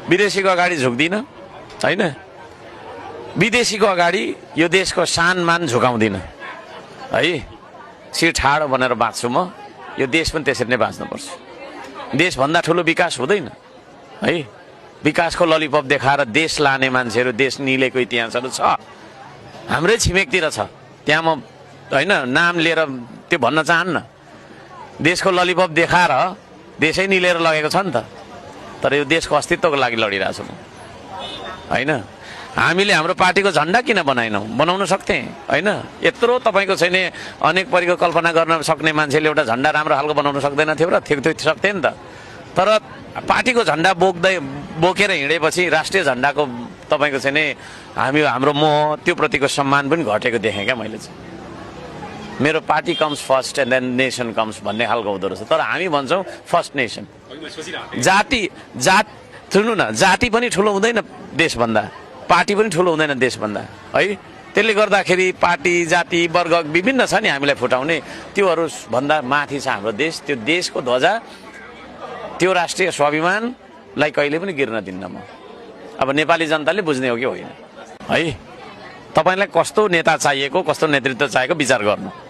विदेशीको अगाडि झुक्दिनँ होइन, विदेशीको अगाडि यो देशको सान मान झुकाउँदिनँ है। शिर ठाडो बनेर बाँच्छु म, यो देश पनि त्यसरी नै बाँच्नुपर्छ। देशभन्दा ठुलो विकास हुँदैन है। विकासको ललिपप देखाएर देश लाने मान्छेहरू देश निलेको इतिहासहरू छ, हाम्रै छिमेकतिर छ। त्यहाँ म होइन नाम लिएर त्यो भन्न चाहन्न। देशको ललिपप देखाएर देशै निलेर लगेको छ नि त। तर यो देशको अस्तित्वको लागि लडिरहेको छु म होइन। हामीले हाम्रो पार्टीको झन्डा किन बनाउन सक्थे होइन। यत्रो तपाईँको छैन अनेक परिको कल्पना गर्न सक्ने मान्छेले एउटा झन्डा राम्रो खालको बनाउन सक्दैन थियो र सक्थे नि त। तर पार्टीको झन्डा बोकेर हिँडेपछि राष्ट्रिय झन्डाको तपाईँको छैन हाम्रो मोह त्यो प्रतिको सम्मान पनि घटेको देखेँ क्या मैले चाहिँ। मेरो party comes first and then nation comes भन्ने खालको हुँदो रहेछ। तर हामी भन्छौँ फर्स्ट नेसन। जात सुन्नु न, जाति पनि ठुलो हुँदैन देशभन्दा, पार्टी पनि ठुलो हुँदैन देशभन्दा है। त्यसले गर्दाखेरि पार्टी जाति वर्ग विभिन्न छ नि हामीलाई फुटाउने, त्योहरू भन्दा माथि छ हाम्रो देश। त्यो देशको ध्वजा, त्यो राष्ट्रिय स्वाभिमानलाई कहिले पनि गिर्न दिन्न म। अब नेपाली जनताले बुझ्ने हो कि होइन है। तपाईँलाई कस्तो नेता चाहिएको, कस्तो नेतृत्व चाहिएको विचार गर्नु।